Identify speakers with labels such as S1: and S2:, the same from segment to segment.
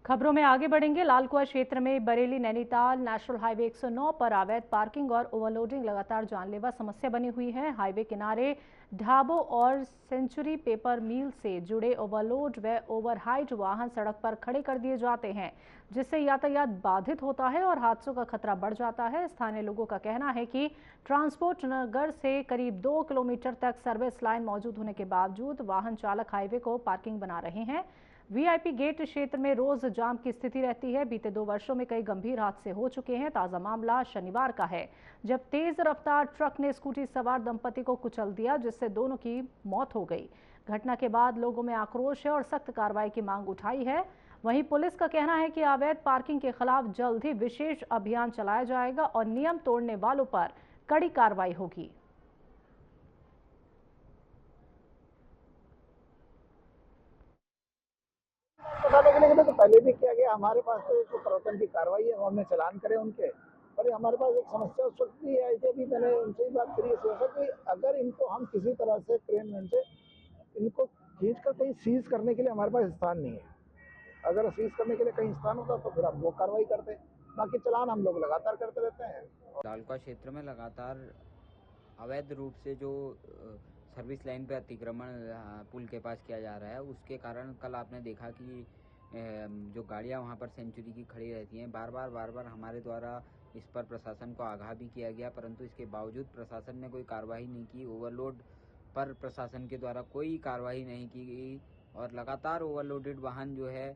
S1: खबरों में आगे बढ़ेंगे। लाल कुआं क्षेत्र में बरेली नैनीताल नेशनल हाईवे 109 पर अवैध पार्किंग और ओवरलोडिंग लगातार जानलेवा समस्या बनी हुई है। हाईवे किनारे ढाबों और सेंचुरी पेपर मिल से जुड़े ओवरलोड व ओवरहाइट वाहन सड़क पर खड़े कर दिए जाते हैं, जिससे यातायात बाधित होता है और हादसों का खतरा बढ़ जाता है। स्थानीय लोगों का कहना है कि ट्रांसपोर्ट नगर से करीब 2 किलोमीटर तक सर्विस लाइन मौजूद होने के बावजूद वाहन चालक हाईवे को पार्किंग बना रहे हैं। वीआईपी गेट क्षेत्र में रोज जाम की स्थिति रहती है। बीते 2 वर्षों में कई गंभीर हादसे हो चुके हैं। ताजा मामला शनिवार का है, जब तेज रफ्तार ट्रक ने स्कूटी सवार दंपति को कुचल दिया, जिससे दोनों की मौत हो गई। घटना के बाद लोगों में आक्रोश है और सख्त कार्रवाई की मांग उठाई है। वहीं पुलिस का कहना है कि अवैध पार्किंग के खिलाफ जल्द ही विशेष अभियान चलाया जाएगा और नियम तोड़ने वालों पर कड़ी कार्रवाई होगी।
S2: पता लगने के लिए तो पहले भी किया गया। हमारे पास तो जो प्रवर्तन की कार्रवाई है वो हमने चालान करे उनके, और हमारे पास एक समस्या उस वक्त भी आई थी, अभी मैंने उनसे ही बात करी है कि अगर इनको हम किसी तरह से क्रेन से इनको खींच कर कहीं सीज करने के लिए हमारे पास स्थान नहीं है। अगर सीज करने के लिए कहीं स्थान होता तो फिर हम वो कार्रवाई करते, बाकी चलान हम लोग लगातार करते रहते हैं।
S3: लाल कुआं क्षेत्र में लगातार अवैध रूप से जो सर्विस लाइन पे अतिक्रमण पुल के पास किया जा रहा है, उसके कारण कल आपने देखा कि जो गाड़ियां वहां पर सेंचुरी की खड़ी रहती हैं, बार बार हमारे द्वारा इस पर प्रशासन को आगाह भी किया गया, परंतु इसके बावजूद प्रशासन ने कोई कार्रवाई नहीं की। ओवरलोड पर प्रशासन के द्वारा कोई कार्रवाई नहीं की गई और लगातार ओवरलोडेड वाहन जो है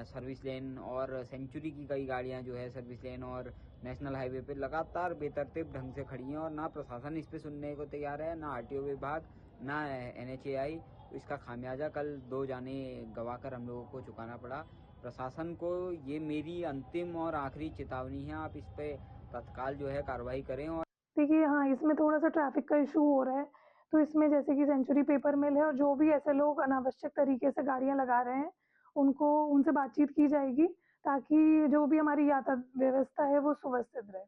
S3: सर्विस लेन और सेंचुरी की कई गाड़ियां जो है सर्विस लेन और नेशनल हाईवे पे लगातार बेतरतीब ढंग से खड़ी हैं और ना प्रशासन इस पे सुनने को तैयार है, ना आरटीओ विभाग, ना एनएचएआई। इसका खामियाजा कल 2 जाने गवाकर हम लोगों को चुकाना पड़ा। प्रशासन को ये मेरी अंतिम और आखिरी चेतावनी है, आप इस पे तत्काल जो है कार्रवाई करें। और
S4: देखिए, हाँ, इसमें थोड़ा सा ट्रैफिक का इशू हो रहा है, तो इसमें जैसे कि सेंचुरी पेपर मिल है और जो भी ऐसे लोग अनावश्यक तरीके से गाड़ियां लगा रहे हैं, उनसे बातचीत की जाएगी, ताकि जो भी हमारी यातायात व्यवस्था है वो सुव्यवस्थित रहे।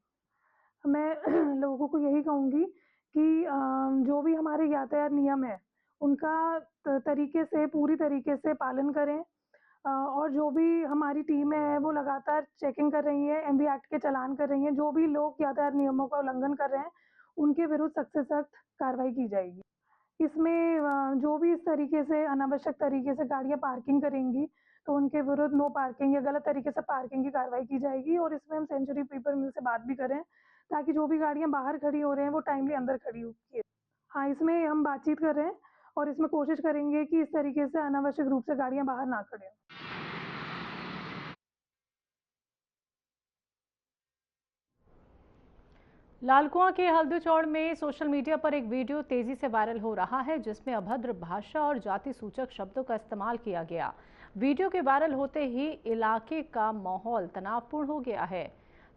S4: मैं लोगों को यही कहूँगी कि जो भी हमारे यातायात नियम है उनका तरीके से पूरी तरीके से पालन करें, और जो भी हमारी टीमें हैं वो लगातार चेकिंग कर रही है, एमवी एक्ट के चालान कर रही हैं। जो भी लोग यातायात नियमों का उल्लंघन कर रहे हैं उनके विरुद्ध सख्त से सख्त कार्रवाई की जाएगी। इसमें जो भी इस तरीके से अनावश्यक तरीके से गाड़ियां पार्किंग करेंगी तो उनके विरुद्ध नो पार्किंग या गलत तरीके से पार्किंग की कार्रवाई की जाएगी। और इसमें हम सेंचुरी पेपर मिल से बात भी करें, ताकि जो भी गाड़ियां बाहर खड़ी हो रहे हैं वो टाइमली अंदर खड़ी हो। हाँ, इसमें हम बातचीत कर रहे हैं और इसमें कोशिश करेंगे कि इस तरीके से अनावश्यक रूप से गाड़ियां बाहर ना खड़े हों।
S1: लाल कुआं के हल्दी चौड़ में सोशल मीडिया पर एक वीडियो तेजी से वायरल हो रहा है, जिसमें अभद्र भाषा और जाति सूचक शब्दों का इस्तेमाल किया गया। वीडियो के वायरल होते ही इलाके का माहौल तनावपूर्ण हो गया है।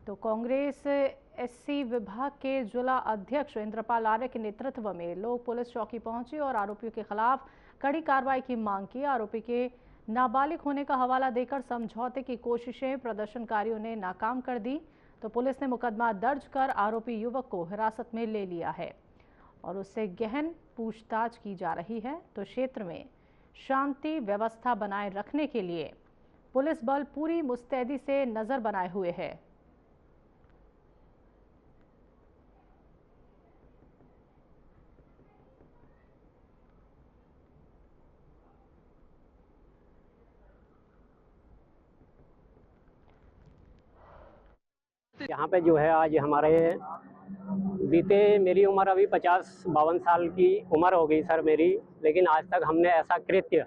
S1: तो कांग्रेस एससी विभाग के जिला अध्यक्ष इंद्रपाल आर्य के नेतृत्व में लोग पुलिस चौकी पहुंचे और आरोपियों के खिलाफ कड़ी कार्रवाई की मांग की। आरोपी के नाबालिग होने का हवाला देकर समझौते की कोशिशें प्रदर्शनकारियों ने नाकाम कर दी। तो पुलिस ने मुकदमा दर्ज कर आरोपी युवक को हिरासत में ले लिया है और उससे गहन पूछताछ की जा रही है। तो क्षेत्र में शांति व्यवस्था बनाए रखने के लिए पुलिस बल पूरी मुस्तैदी से नजर बनाए हुए है।
S5: यहाँ पे जो है आज हमारे बीते मेरी उम्र अभी 50-52 साल की उम्र हो गई सर मेरी, लेकिन आज तक हमने ऐसा कृत्य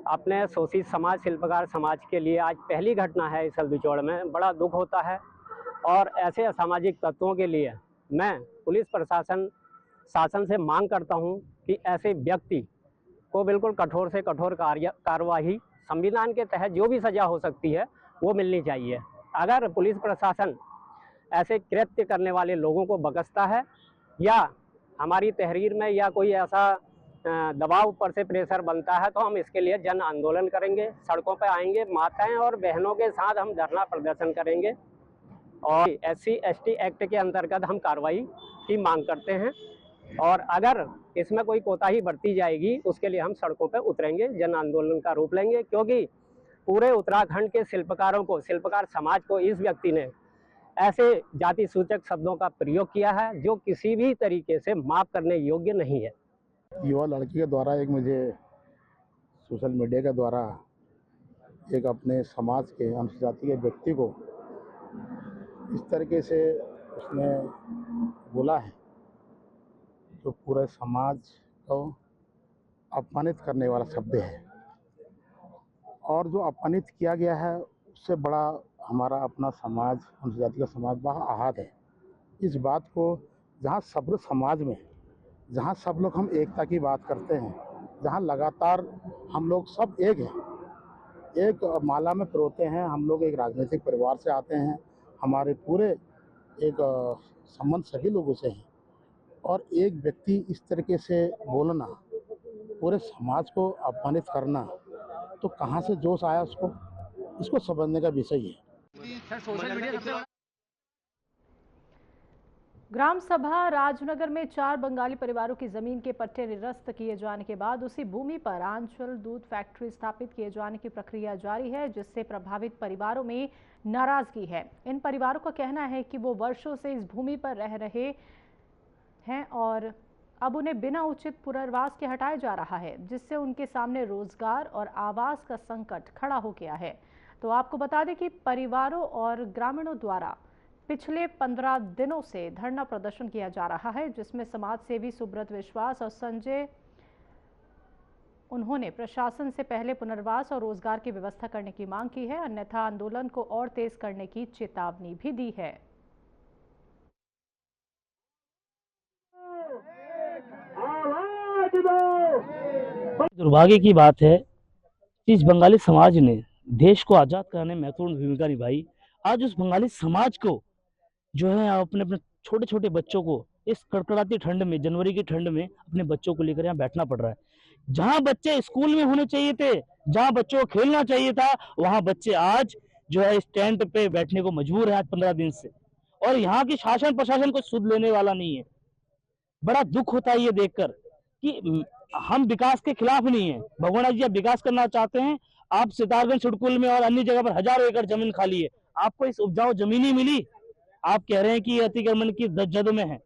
S5: अपने शोषित समाज शिल्पकार समाज के लिए आज पहली घटना है इस हल्दी चौड़ में। बड़ा दुख होता है और ऐसे असामाजिक तत्वों के लिए मैं पुलिस प्रशासन शासन से मांग करता हूँ कि ऐसे व्यक्ति को बिल्कुल कठोर से कठोर कार्यवाही संविधान के तहत जो भी सजा हो सकती है वो मिलनी चाहिए। अगर पुलिस प्रशासन ऐसे कृत्य करने वाले लोगों को बख्शता है या हमारी तहरीर में या कोई ऐसा दबाव ऊपर से प्रेशर बनता है, तो हम इसके लिए जन आंदोलन करेंगे, सड़कों पर आएंगे, माताएं और बहनों के साथ हम धरना प्रदर्शन करेंगे और SC ST एक्ट के अंतर्गत हम कार्रवाई की मांग करते हैं। और अगर इसमें कोई कोताही बरती जाएगी उसके लिए हम सड़कों पर उतरेंगे, जन आंदोलन का रूप लेंगे, क्योंकि पूरे उत्तराखंड के शिल्पकारों को, शिल्पकार समाज को इस व्यक्ति ने ऐसे जाति सूचक शब्दों का प्रयोग किया है जो किसी भी तरीके से माफ करने योग्य नहीं है।
S2: युवा लड़की के द्वारा एक मुझे सोशल मीडिया के द्वारा एक अपने समाज के अनुसूचित जाति के व्यक्ति को इस तरीके से उसने बोला है जो पूरे समाज को अपमानित करने वाला शब्द है, और जो अपमानित किया गया है उससे बड़ा हमारा अपना समाज, अनुसूचित जाति का समाज बड़ा आहत है। इस बात को जहाँ सब्र समाज में, जहाँ सब लोग हम एकता की बात करते हैं, जहाँ लगातार हम लोग सब एक हैं, एक माला में पिरोते हैं, हम लोग एक राजनीतिक परिवार से आते हैं, हमारे पूरे एक संबंध सभी लोगों से हैं, और एक व्यक्ति इस तरीके से बोलना, पूरे समाज को अपमानित करना, तो कहाँ से जोश आया उसको, इसको समझने का विषय है।
S1: ग्राम सभा राजनगर में 4 बंगाली परिवारों की जमीन के पट्टे निरस्त किए जाने के बाद उसी भूमि पर आंचल दूध फैक्ट्री स्थापित किए जाने की प्रक्रिया जारी है, जिससे प्रभावित परिवारों में नाराजगी है। इन परिवारों का कहना है कि वो वर्षों से इस भूमि पर रह रहे हैं और अब उन्हें बिना उचित पुनर्वास के हटाया जा रहा है, जिससे उनके सामने रोजगार और आवास का संकट खड़ा हो गया है। तो आपको बता दें कि परिवारों और ग्रामीणों द्वारा पिछले 15 दिनों से धरना प्रदर्शन किया जा रहा है, जिसमें समाज सेवी सुब्रत विश्वास और संजय उन्होंने प्रशासन से पहले पुनर्वास और रोजगार की व्यवस्था करने की मांग की है, अन्यथा आंदोलन को और तेज करने की चेतावनी भी दी है।
S6: दुर्भाग्य की बात है कि इस बंगाली समाज ने देश को आज़ाद कराने में महत्वपूर्ण भूमिका निभाई। आज उस बंगाली समाज को जो है अपने अपने छोटे छोटे बच्चों को इस कड़कड़ाती ठंड में, जनवरी की ठंड में अपने बच्चों को लेकर यहाँ बैठना पड़ रहा है। जहाँ बच्चे स्कूल में होने चाहिए थे, जहाँ बच्चों को खेलना चाहिए था, वहाँ बच्चे आज जो है इस टेंट पे बैठने को मजबूर है आज 15 दिन से। और यहाँ की शासन प्रशासन को सुध लेने वाला नहीं है। बड़ा दुख होता है ये देखकर कि हम विकास के खिलाफ नहीं है। भगवान जी आप विकास करना चाहते हैं, आप सितारगंज सुडकुल में और अन्य जगह पर हजारों एकड़ जमीन खाली है, आपको इस उपजाऊ जमीन ही मिली। आप कह रहे हैं कि अतिक्रमण की जद में है।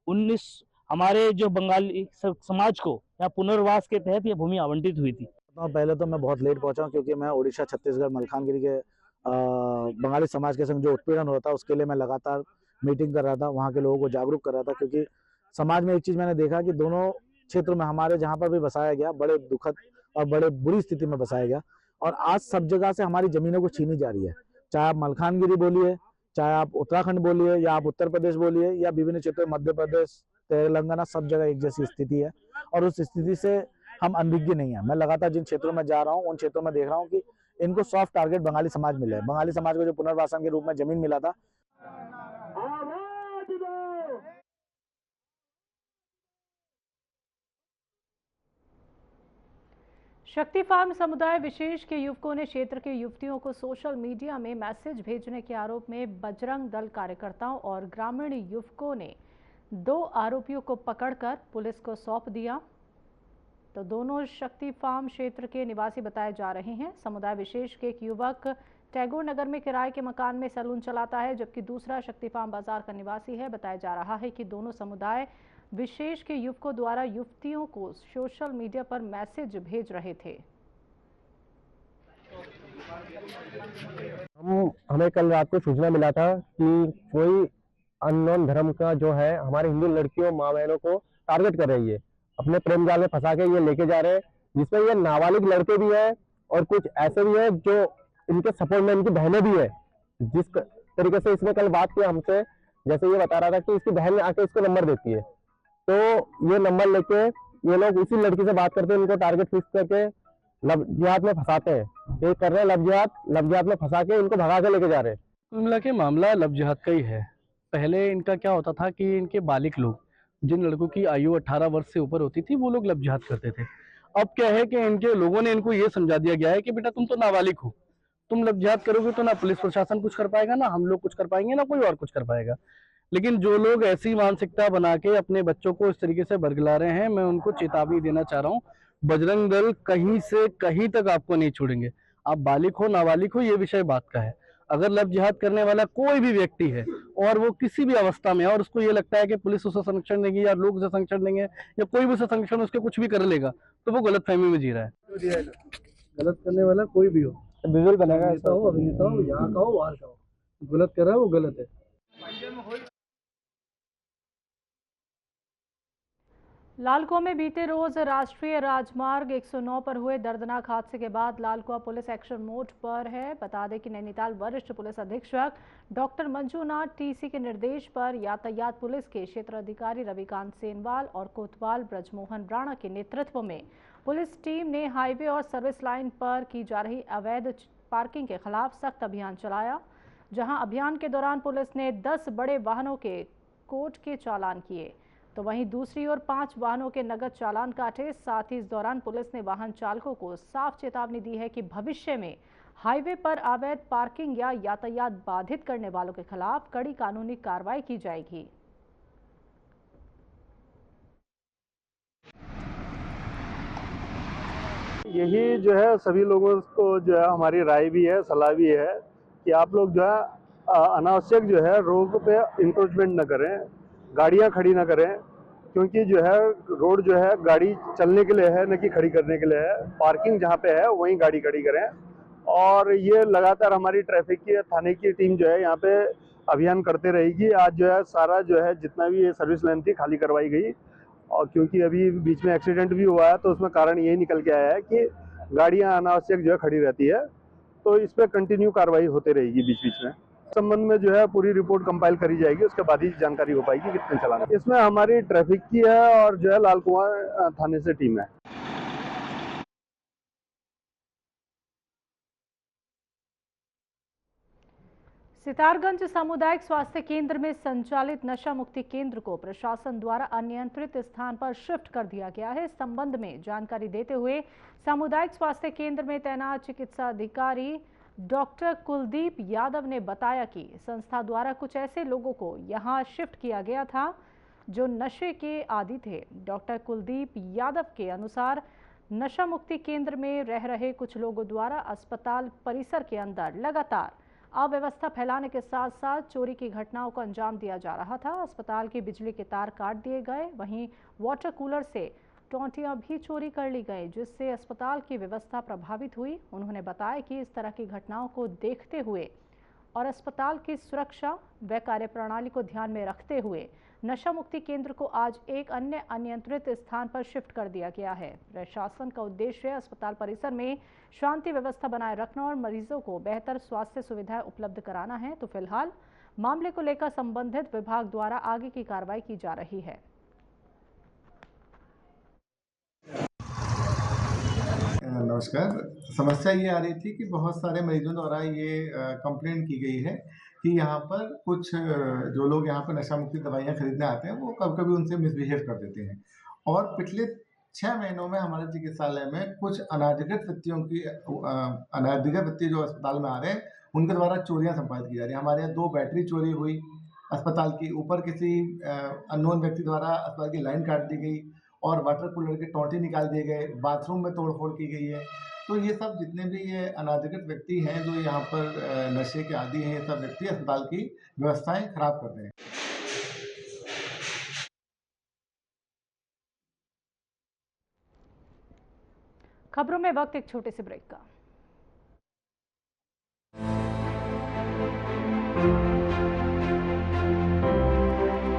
S6: 19 हमारे जो बंगाली समाज को यहाँ पुनर्वास के तहत ये भूमि आवंटित हुई थी।
S7: पहले तो मैं बहुत लेट पहुंचा क्योंकि मैं उड़ीसा, छत्तीसगढ़, मलकानगिरी के बंगाली समाज के संग जो उत्पीड़न हो रहा था उसके लिए मैं लगातार मीटिंग कर रहा था, वहाँ के लोगों को जागरूक कर रहा था। क्योंकि समाज में एक चीज मैंने देखा कि दोनों क्षेत्रों में हमारे जहाँ पर भी बसाया गया बड़े दुखद और बड़े बुरी स्थिति में बसाया गया, और आज सब जगह से हमारी जमीनों को छीनी जा रही है। चाहे आप मलकानगिरी बोलिए, चाहे आप उत्तराखंड बोलिए, या आप उत्तर प्रदेश बोलिए, या विभिन्न क्षेत्रों मध्य प्रदेश, तेलंगाना, सब जगह एक जैसी स्थिति है और उस स्थिति से हम अनभिज्ञ नहीं है। मैं लगातार जिन क्षेत्रों में जा रहा हूँ उन क्षेत्रों में देख रहा हूँ कि इनको सॉफ्ट टारगेट बंगाली समाज मिला है। बंगाली समाज को जो पुनर्वासन के रूप में जमीन मिला था,
S1: शक्ति फार्म समुदाय विशेष के युवकों ने क्षेत्र के युवतियों को सोशल मीडिया में मैसेज भेजने के आरोप में बजरंग दल कार्यकर्ताओं और ग्रामीण युवकों ने 2 आरोपियों को पकड़कर पुलिस को सौंप दिया। तो दोनों शक्ति फार्म क्षेत्र के निवासी बताए जा रहे हैं। समुदाय विशेष के एक युवक टैगोर नगर में किराए के मकान में सैलून चलाता है, जबकि दूसरा शक्ति फार्म बाजार का निवासी है। बताया जा रहा है कि दोनों समुदाय विशेष के युवकों द्वारा युवतियों को सोशल मीडिया पर मैसेज भेज रहे थे।
S8: हमें कल रात को सूचना मिला था कि कोई अननोन धर्म का जो है हमारे हिंदू लड़कियों, माँ बहनों को टारगेट कर रही है, अपने प्रेम जाल में फंसा के ये लेके जा रहे हैं, जिसमें ये नाबालिग लड़के भी हैं और कुछ ऐसे भी हैं जो इनके सपोर्ट में इनकी बहनें भी है। जिस तरीके से इसने कल बात किया हमसे, जैसे ये बता रहा था कि इसकी बहन आके इसको नंबर देती है, तो ये नंबर लेके ये लोग उसी लड़की से बात करते हैं, इनको टारगेट फिक्स करके लव जिहाद में फंसाते हैं। ये कर रहे हैं लव जिहाद में फंसा के इनको भगा के लेके जा रहे हैं।
S9: कुल मिला के मामला लव जिहाद का ही है। पहले इनका क्या होता था कि इनके बालिग लोग, जिन लड़कों की आयु 18 वर्ष से ऊपर होती थी, वो लोग लव जिहाद करते थे। अब क्या है कि इनके लोगों ने इनको ये समझा दिया गया है कि बेटा तुम तो नाबालिग हो, तुम लव जिहाद करोगे तो ना पुलिस प्रशासन कुछ कर पाएगा, ना हम लोग कुछ कर पाएंगे, ना कोई और कुछ कर पाएगा। लेकिन जो लोग ऐसी मानसिकता बना के अपने बच्चों को इस तरीके से बरगला रहे हैं, मैं उनको चेतावनी देना चाह रहा हूँ। बजरंग दल कहीं से कहीं तक आपको नहीं छोड़ेंगे। आप बालिग हो नाबालिग हो, ये विषय बात का है। अगर लव जिहाद करने वाला कोई भी व्यक्ति है और वो किसी भी अवस्था में है और उसको ये लगता है कि पुलिस उसे संरक्षण देगी या लोग उसे संरक्षण देंगे या कोई भी उसे संरक्षण उसके कुछ भी कर लेगा, तो वो गलत फहमी में जी रहा है। गलत करने वाला कोई भी हो,
S8: विजुअल बनेगा,
S9: अभिनेता हो, यहाँ का हो, वहाँ का हो, गलत कर रहा है वो गलत है।
S1: लालकुआ में बीते रोज राष्ट्रीय राजमार्ग 109 पर हुए दर्दनाक हादसे के बाद लालकुआ पुलिस एक्शन मोड पर है। बता दें कि नैनीताल वरिष्ठ पुलिस अधीक्षक डॉक्टर मंजूनाथ टीसी के निर्देश पर यातायात पुलिस के क्षेत्र अधिकारी रविकांत सेनवाल और कोतवाल ब्रजमोहन राणा के नेतृत्व में पुलिस टीम ने हाईवे और सर्विस लाइन पर की जा रही अवैध पार्किंग के खिलाफ सख्त अभियान चलाया, जहां अभियान के दौरान पुलिस ने 10 बड़े वाहनों के कोर्ट के चालान किए, तो वहीं दूसरी ओर 5 वाहनों के नगद चालान काटे। साथ ही इस दौरान पुलिस ने वाहन चालकों को साफ चेतावनी दी है कि भविष्य में हाईवे पर अवैध पार्किंग या यातायात बाधित करने वालों के खिलाफ कड़ी कानूनी कार्रवाई की जाएगी।
S10: यही जो है सभी लोगों को जो है हमारी राय भी है, सलाह भी है कि आप लोग जो है अनावश्यक जो है रोड पे इंक्रोचमेंट न करें, गाड़ियां खड़ी ना करें, क्योंकि जो है रोड जो है गाड़ी चलने के लिए है, न कि खड़ी करने के लिए है। पार्किंग जहां पे है वहीं गाड़ी खड़ी करें। और ये लगातार हमारी ट्रैफिक की थाने की टीम जो है यहाँ पे अभियान करते रहेगी। आज जो है सारा जो है जितना भी ये सर्विस लाइन थी खाली करवाई गई, और क्योंकि अभी बीच में एक्सीडेंट भी हुआ है तो उसमें कारण यही निकल के आया है कि गाड़ियां अनावश्यक जो है खड़ी रहती है, तो इस पर कंटिन्यू कार्रवाई होते रहेगी बीच बीच में। संबंध में जो है पूरी रिपोर्ट कंपाइल करी जाएगी, उसके बाद ही जानकारी हो पाएगी कितने चलान। इसमें हमारी ट्रैफिक की है और जो है लालकुआं थाने से टीम है।
S1: सितारगंज सामुदायिक स्वास्थ्य केंद्र में संचालित नशा मुक्ति केंद्र को प्रशासन द्वारा अनियंत्रित स्थान पर शिफ्ट कर दिया गया है। इस संबंध में जानकारी देते हुए सामुदायिक स्वास्थ्य केंद्र में तैनात चिकित्सा अधिकारी डॉक्टर कुलदीप यादव ने बताया कि संस्था द्वारा कुछ ऐसे लोगों को यहां शिफ्ट किया गया था जो नशे के आदी थे। डॉक्टर कुलदीप यादव के अनुसार नशा मुक्ति केंद्र में रह रहे कुछ लोगों द्वारा अस्पताल परिसर के अंदर लगातार अव्यवस्था फैलाने के साथ साथ चोरी की घटनाओं को अंजाम दिया जा रहा था। अस्पताल के बिजली के तार काट दिए गए, वहीं वाटर कूलर से टोंटियां भी चोरी कर ली गई, जिससे अस्पताल की व्यवस्था प्रभावित हुई। उन्होंने बताया कि इस तरह की घटनाओं को देखते हुए और अस्पताल की सुरक्षा व कार्यप्रणाली को ध्यान में रखते हुए नशा मुक्ति केंद्र को आज एक अन्य अनियंत्रित स्थान पर शिफ्ट कर दिया गया है। प्रशासन का उद्देश्य अस्पताल परिसर में शांति व्यवस्था बनाए रखना और मरीजों को बेहतर स्वास्थ्य सुविधाएं उपलब्ध कराना है। तो फिलहाल मामले को लेकर संबंधित विभाग द्वारा आगे की कार्रवाई की जा रही है।
S11: नमस्कार। समस्या ये आ रही थी कि बहुत सारे मरीजों द्वारा ये कंप्लेंट की गई है कि यहाँ पर कुछ जो लोग यहाँ पर नशा मुक्ति दवाइयाँ खरीदने आते हैं वो कभी कभी उनसे मिसबिहेव कर देते हैं। और पिछले 6 महीनों में हमारे चिकित्सालय में कुछ अनाधिकृत व्यक्ति जो अस्पताल में आ रहे हैं उनके द्वारा चोरियाँ संपादित की जा रही है। हमारे यहाँ 2 बैटरी चोरी हुई अस्पताल की, ऊपर किसी अननोन व्यक्ति द्वारा अस्पताल की लाइन काट दी गई और वाटर कूलर के टोंटे निकाल दिए गए, बाथरूम में तोड़फोड़ की गई है। तो ये सब जितने भी ये अनाधिकृत व्यक्ति हैं जो यहाँ पर नशे के आदी हैं, ये सब व्यक्ति अस्पताल की व्यवस्थाएं खराब कर रहे हैं।
S1: खबरों में वक्त एक छोटे से ब्रेक का।